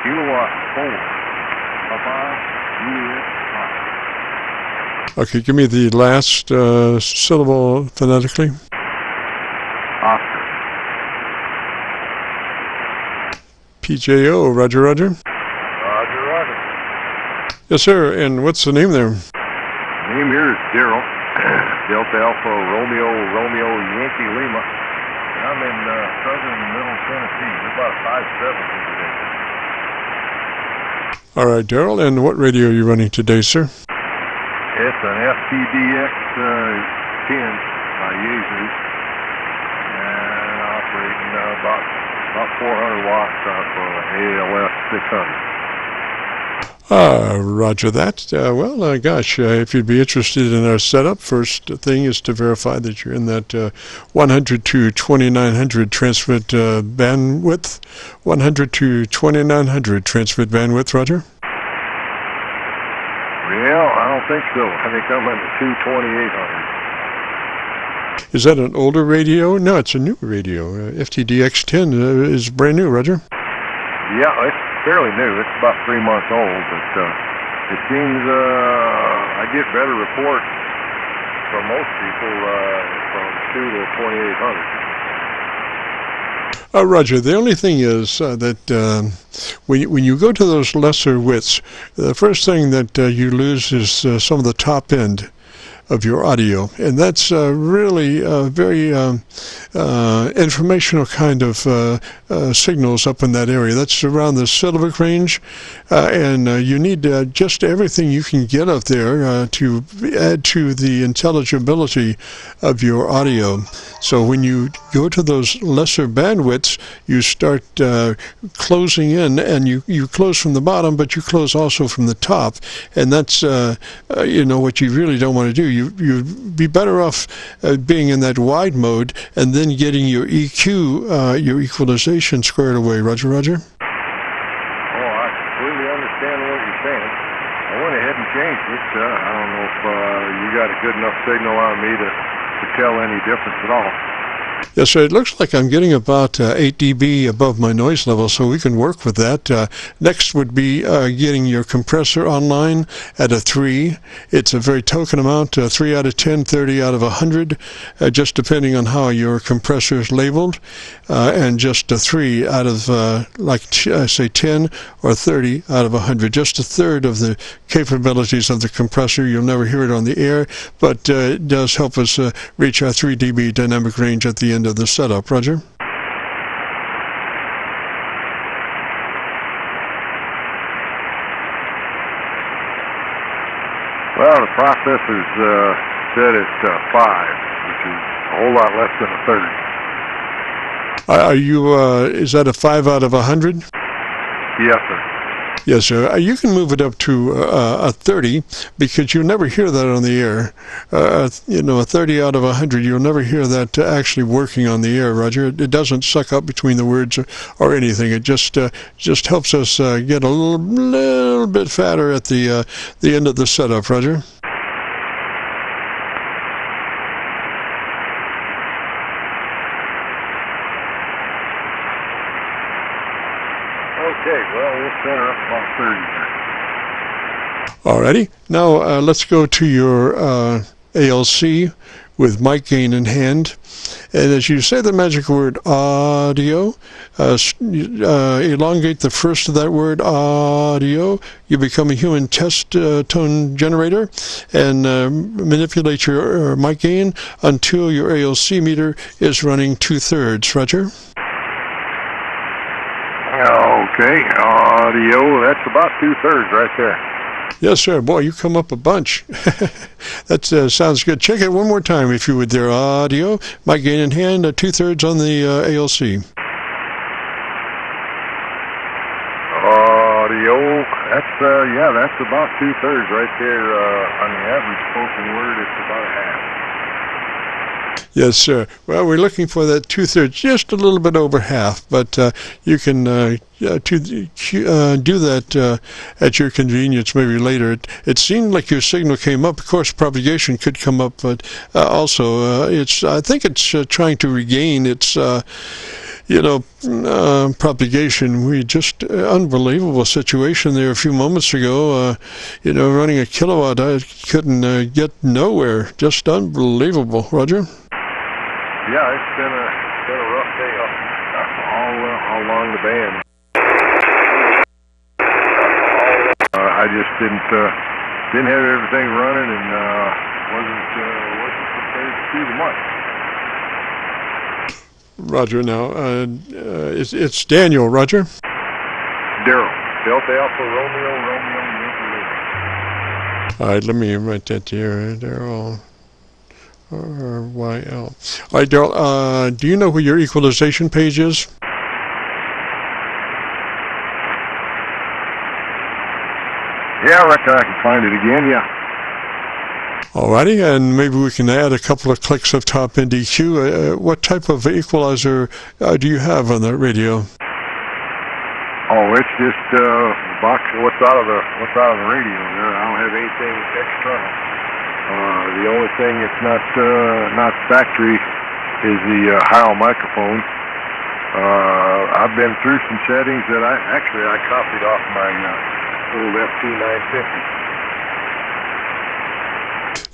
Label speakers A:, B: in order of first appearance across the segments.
A: kilowatt 4. Papa, Juliet,
B: Okay, give me the last syllable phonetically.
A: Oscar.
B: PJO, Roger, Roger.
A: Roger, Roger.
B: Yes, sir. And what's the name there?
A: Name here is Darryl. Delta Alpha Romeo Romeo Yankee Lima. And I'm in southern Middle Tennessee. We're about 570 today.
B: All right, Darryl. And what radio are you running today, sir?
A: It's an FTDX-10 by Jesus, and operating about 400 watts off ALS 600.
B: Roger that. Gosh, if you'd be interested in our setup, first thing is to verify that you're in that 100 to 2900 transmit bandwidth. 100 to 2900 transmit bandwidth, Roger?
A: Well, I don't think so. I think I'm in the 22800.
B: Is that an older radio? No, it's a new radio. FTDX-10 is brand new, Roger?
A: Yeah, it's fairly new. It's about 3 months old, but it seems I get better reports from most people from 2 to 2800.
B: Roger, the only thing is that when you go to those lesser widths, the first thing that you lose is some of the top end of your audio, and that's really very informational kind of signals up in that area. That's around the syllabic range, and you need just everything you can get up there to add to the intelligibility of your audio. So when you go to those lesser bandwidths, you start closing in, and you close from the bottom, but you close also from the top, and that's what you really don't want to do. You'd be better off being in that wide mode and then getting your EQ, your equalization squared away. Roger, Roger?
A: Oh, I completely understand what you're saying. I went ahead and changed it. I don't know if you got a good enough signal on me to tell any difference at all.
B: Yes, sir. It looks like I'm getting about 8 dB above my noise level, so we can work with that. Next would be getting your compressor online at a 3. It's a very token amount, 3 out of 10, 30 out of 100, just depending on how your compressor is labeled, and just a 3 out of, say 10 or 30 out of 100, just a third of the capabilities of the compressor. You'll never hear it on the air, but it does help us reach our 3 dB dynamic range at the end of the setup. Roger?
A: Well, the processor's set at 5, which is a whole lot less than a third.
B: Are you, is that a 5 out of 100?
A: Yes, sir.
B: Yes, sir. You can move it up to a 30, because you'll never hear that on the air. A 30 out of 100, you'll never hear that actually working on the air, Roger. It doesn't suck up between the words or anything. It just helps us get a little bit fatter at the end of the setup, Roger.
A: Okay, well, we'll set her up about 30 here.
B: Alrighty. Now let's go to your ALC with mic gain in hand. And as you say the magic word audio, elongate the first of that word audio, you become a human test tone generator, and manipulate your mic gain until your ALC meter is running 2/3. Roger?
A: Okay, audio, that's about 2/3 right there.
B: Yes, sir. Boy, you come up a bunch. That sounds good. Check it one more time, if you would, there. Audio, mic gain in hand, 2/3 on the ALC.
A: Audio, that's about 2/3 right there. On the average spoken word, it's about a half.
B: Yes, sir. Well, we're looking for that 2/3, just a little bit over half, but you can do that at your convenience maybe later. It seemed like your signal came up. Of course, propagation could come up, but also I think it's trying to regain its propagation. We just unbelievable situation there a few moments ago. Running a kilowatt, I couldn't get nowhere. Just unbelievable, Roger.
A: Yeah, it's been a rough day all along the band. I just didn't have everything running and wasn't prepared to see the much.
B: Roger. Now it's Daniel. Roger.
A: Darryl. Delta Alpha Romeo Yankee.
B: All right, let me write that here. Darryl. RYL. All right, Darryl, do you know where your equalization page is?
A: Yeah, I reckon I can find it again, yeah.
B: Alrighty, and maybe we can add a couple of clicks of top end EQ. What type of equalizer do you have on that radio?
A: Oh, it's just box. What's out of the radio there? I don't have anything external. The only thing that's not factory is the Heil microphone. I've been through some settings that I copied off my old FT950.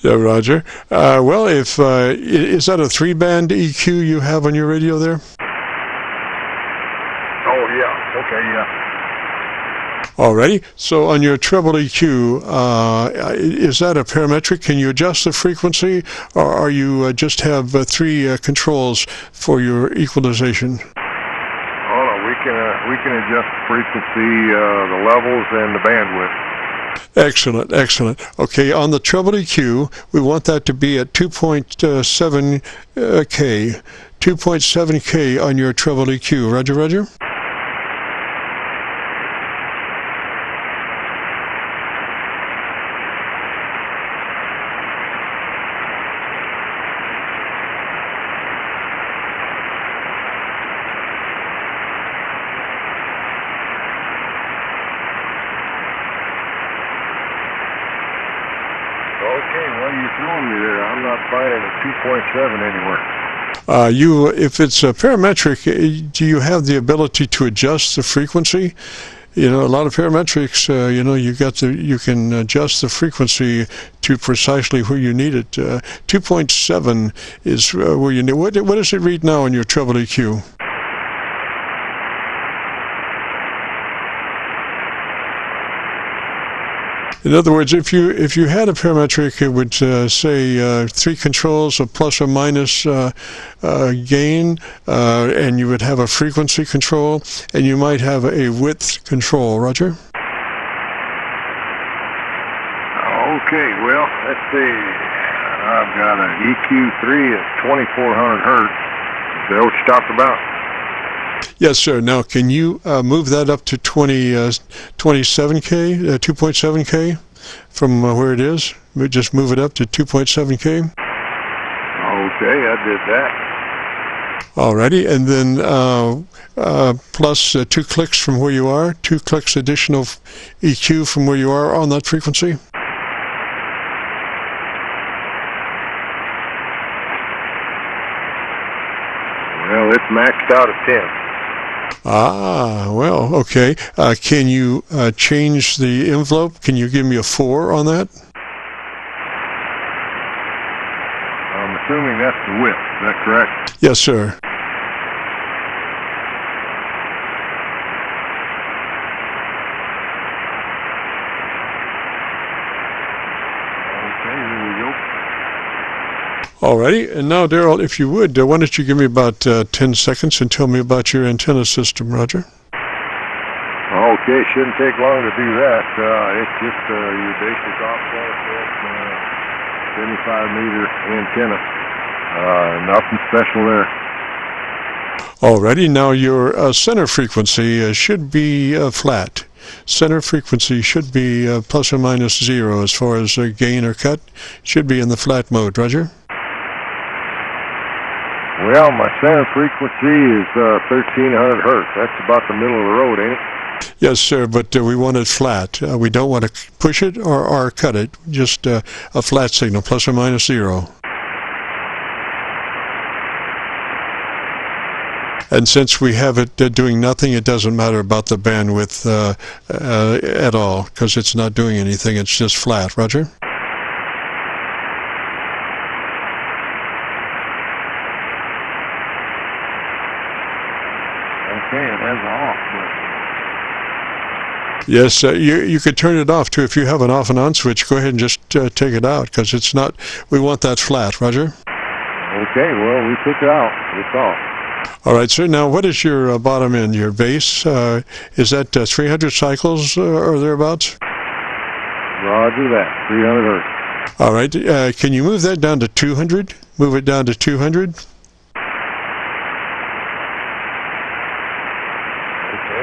B: Yeah, Roger. Well, if is that a 3-band EQ you have on your radio there?
A: Oh yeah. Okay, yeah.
B: Alrighty. So on your treble EQ, is that a parametric? Can you adjust the frequency, or are you just have 3 controls for your equalization?
A: Oh no, we can adjust the frequency, the levels, and the bandwidth.
B: Excellent, excellent. Okay, on the treble EQ, we want that to be at 2.7 K. 2.7 K on your treble EQ. Roger, Roger?
A: Okay, well, you're throwing me there. I'm not finding a 2.7 anywhere.
B: If it's a parametric, do you have the ability to adjust the frequency? A lot of parametrics, you can adjust the frequency to precisely where you need it. 2.7 is where you need. What does it read now on your treble EQ? In other words, if you had a parametric, it would say 3 controls, a plus or minus gain, and you would have a frequency control, and you might have a width control. Roger?
A: Okay, well, let's see. I've got an EQ3 at 2400 hertz. Is that what you talked about?
B: Yes, sir. Now, can you move that up to 27K, 2.7K from where it is? Just move it up to 2.7K.
A: Okay, I did that.
B: Alrighty, and then plus 2 clicks from where you are, 2 clicks additional EQ from where you are on that frequency.
A: Well, it's maxed out at 10.
B: Ah, well, okay. Can you change the envelope? Can you give me a 4 on that?
A: I'm assuming that's the width. Is that correct?
B: Yes, sir.
A: Okay, here we go.
B: Alrighty, and now, Darryl, if you would, why don't you give me about 10 seconds and tell me about your antenna system, Roger?
A: Okay, shouldn't take long to do that. It's just your basic off-set 75-meter antenna. Nothing special there.
B: Alrighty, now your center frequency should be flat. Center frequency should be plus or minus 0 as far as gain or cut. Should be in the flat mode, Roger?
A: Well, my center frequency is 1300 hertz. That's about the middle of the road, ain't it?
B: Yes, sir, but we want it flat. We don't want to push it or cut it, just a flat signal, plus or minus 0. And since we have it doing nothing, it doesn't matter about the bandwidth at all, because it's not doing anything, it's just flat. Roger?
A: Okay, it has off, but...
B: Yes, you could turn it off too. If you have an off and on switch, go ahead and just take it out, because it's not, we want that flat. Roger?
A: Okay, well, we took it out. It's off.
B: All right, sir. Now, what is your bottom end, your base? Is that 300 cycles or thereabouts?
A: Roger that, 300 hertz.
B: All right. Can you move that down to 200? Move it down to 200?
A: Okay,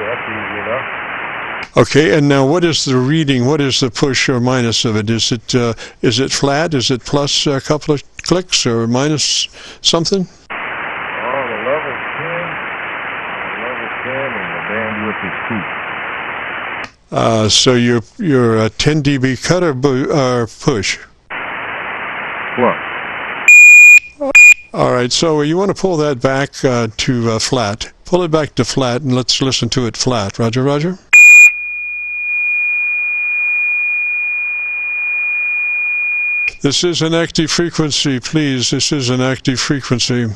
A: that's easy enough.
B: Okay, and now what is the reading? What is the push or minus of it? Is it flat? Is it plus a couple of clicks or minus something?
A: Level 10, and the bandwidth is 2.
B: So you're 10 dB cut or push?
A: Plus.
B: All right, so you want to pull that back to flat. Pull it back to flat, and let's listen to it flat. Roger, roger? This is an active frequency, please. This is an active frequency.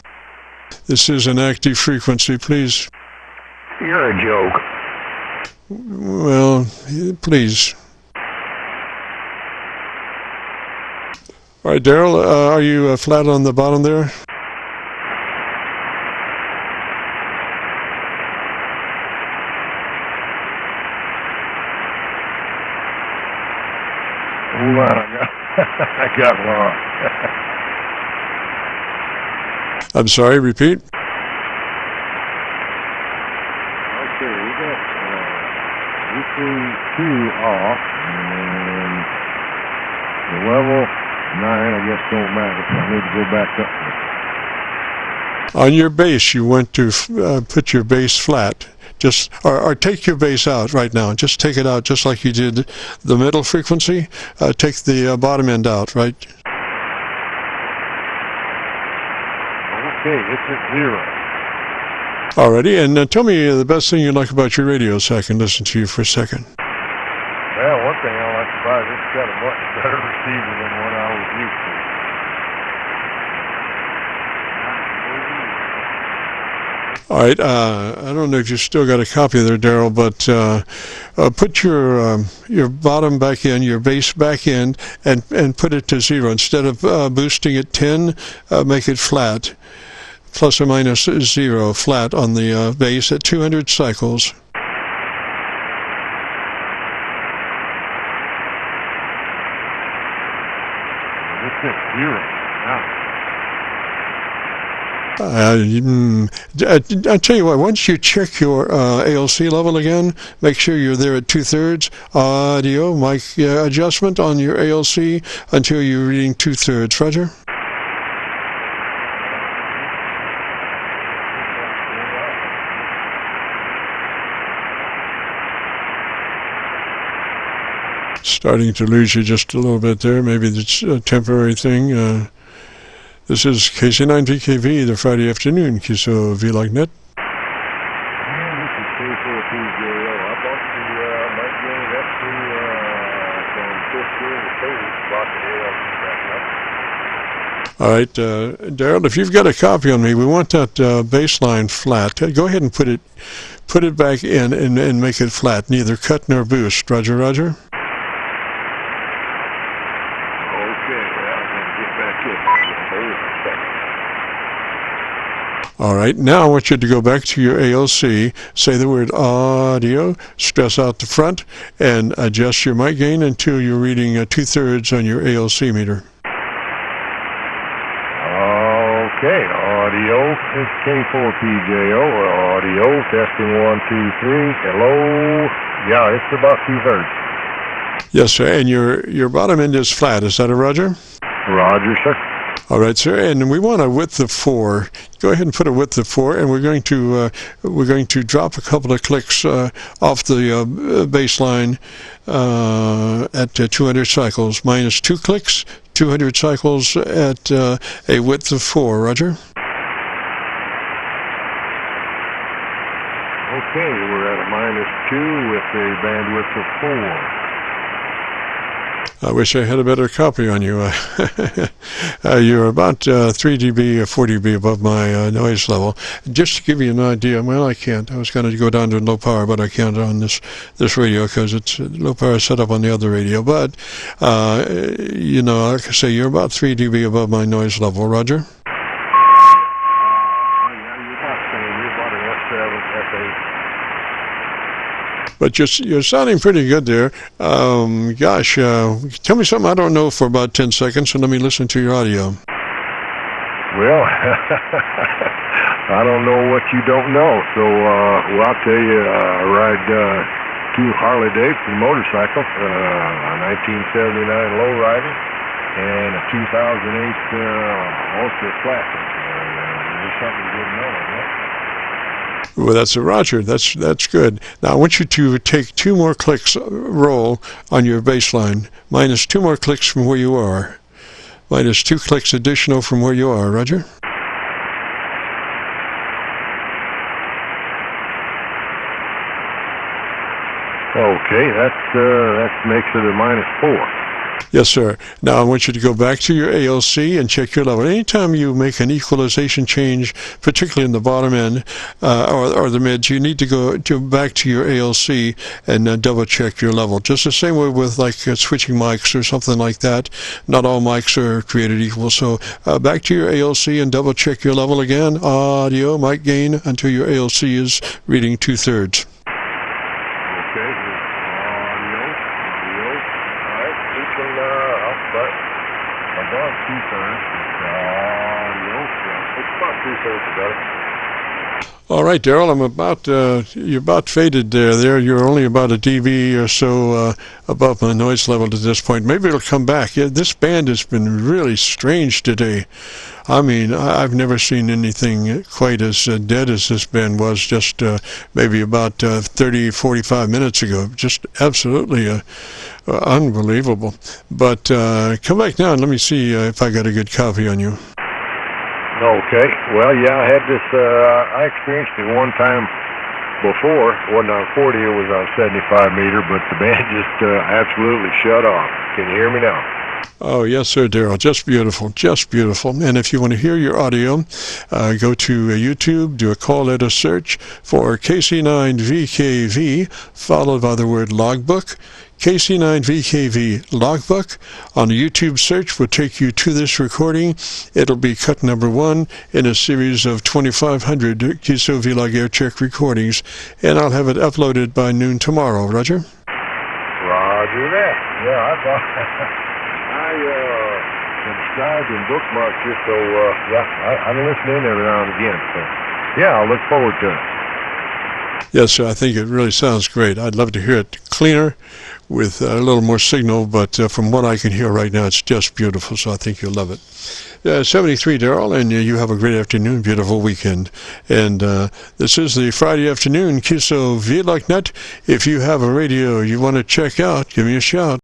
B: This is an active frequency, please.
A: You're a joke.
B: Well, please. All right, Darryl, are you flat on the bottom there?
A: Hold on, I got lost.
B: I'm sorry, repeat.
A: Okay, we got weekly 2 off, and the level 9, I guess, don't matter, so I need to go back up.
B: On your base, you want to put your base flat. Just or take your base out right now. Just take it out just like you did the middle frequency. Take the bottom end out, right?
A: Okay, it's at 0.
B: Alrighty, and tell me the best thing you like about your radio so I can listen to you for a second.
A: Well, one thing I like about it, it's got a much better receiver than what I was used to.
B: All right, I don't know if you still got a copy there, Darryl, but put your bottom back in, your base back in, and put it to 0. Instead of boosting it 10, make it flat, plus or minus 0, flat on the base at 200 cycles.
A: It's at 0 now.
B: I tell you what, once you check your ALC level again, make sure you're there at 2/3 audio mic adjustment on your ALC until you're reading 2/3. Roger? Starting to lose you just a little bit there. Maybe it's a temporary thing. This is KC9VKV, the Friday afternoon, Qso-Vlog net.
A: This is K4PJO. I bought the mic gain up to from 15 to 30. Bought the ALC back up.
B: All right, Darryl, if you've got a copy on me, we want that baseline flat. Go ahead and put it back in and make it flat, neither cut nor boost. Roger, roger. All right, now I want you to go back to your ALC, say the word audio, stress out the front, and adjust your mic gain until you're reading 2/3 on your ALC meter.
A: Okay, audio is K4PJO, audio, testing 1, 2, 3, hello, yeah, it's about 2/3.
B: Yes, sir, and your bottom end is flat, is that a roger?
A: Roger, sir.
B: All right, sir, and we want a width of 4. Go ahead and put a width of 4, and we're going to drop a couple of clicks off the baseline at 200 cycles, minus 2 clicks, 200 cycles at a width of 4. Roger.
A: Okay, we're at a minus 2 with a bandwidth of 4.
B: I wish I had a better copy on you. You're about 3 dB or 4 dB above my noise level. Just to give you an idea, well, I can't. I was going to go down to low power, but I can't on this radio because it's low power set up on the other radio. But, you know, like I say, you're about 3 dB above my noise level. Roger? But you're sounding pretty good there. Gosh, tell me something I don't know for about 10 seconds, and let me listen to your audio.
A: Well, I don't know what you don't know. So, well, I'll tell you, I ride 2 Harley-Davidson motorcycles, a 1979 lowrider and a 2008 Ultra Classic. There's something you didn't know, isn't it?
B: Well, that's a Roger. That's good. Now I want you to take 2 more clicks roll on your baseline, minus 2 more clicks from where you are, minus 2 clicks additional from where you are. Roger.
A: Okay, that makes it a minus 4.
B: Yes, sir. Now I want you to go back to your ALC and check your level. Anytime you make an equalization change, particularly in the bottom end or the mids, you need to go back to your ALC and double check your level. Just the same way with like switching mics or something like that. Not all mics are created equal. So back to your ALC and double check your level again. Audio, mic gain until your ALC is reading 2/3. All right, Darryl, you're about faded there. You're only about a dB or so above my noise level at this point. Maybe it'll come back. Yeah, this band has been really strange today. I mean, I've never seen anything quite as dead as this band was just maybe about 30, 45 minutes ago. Just absolutely unbelievable. But come back now and let me see if I got a good copy on you.
A: Okay. Well, yeah, I had this, I experienced it one time before. It wasn't on 40, it was on 75 meter, but the band just absolutely shut off. Can you hear me now?
B: Oh, yes, sir, Darryl. Just beautiful, just beautiful. And if you want to hear your audio, go to YouTube, do a call letter search for KC9VKV, followed by the word logbook. KC9VKV logbook on the YouTube search will take you to this recording. It'll be cut number 1 in a series of 2,500 Qso-Vlog air check recordings, and I'll have it uploaded by noon tomorrow. Roger?
A: Roger that. Yeah, I thought I subscribed and bookmarked you, so yeah, I listen in every now and again. So yeah, I'll look forward to it.
B: Yes, sir, I think it really sounds great. I'd love to hear it cleaner with a little more signal, but from what I can hear right now, it's just beautiful, so I think you'll love it. 73, Darryl, and you have a great afternoon, beautiful weekend. And this is the Friday afternoon Qso-Vlog Net. If you have a radio you want to check out, give me a shout.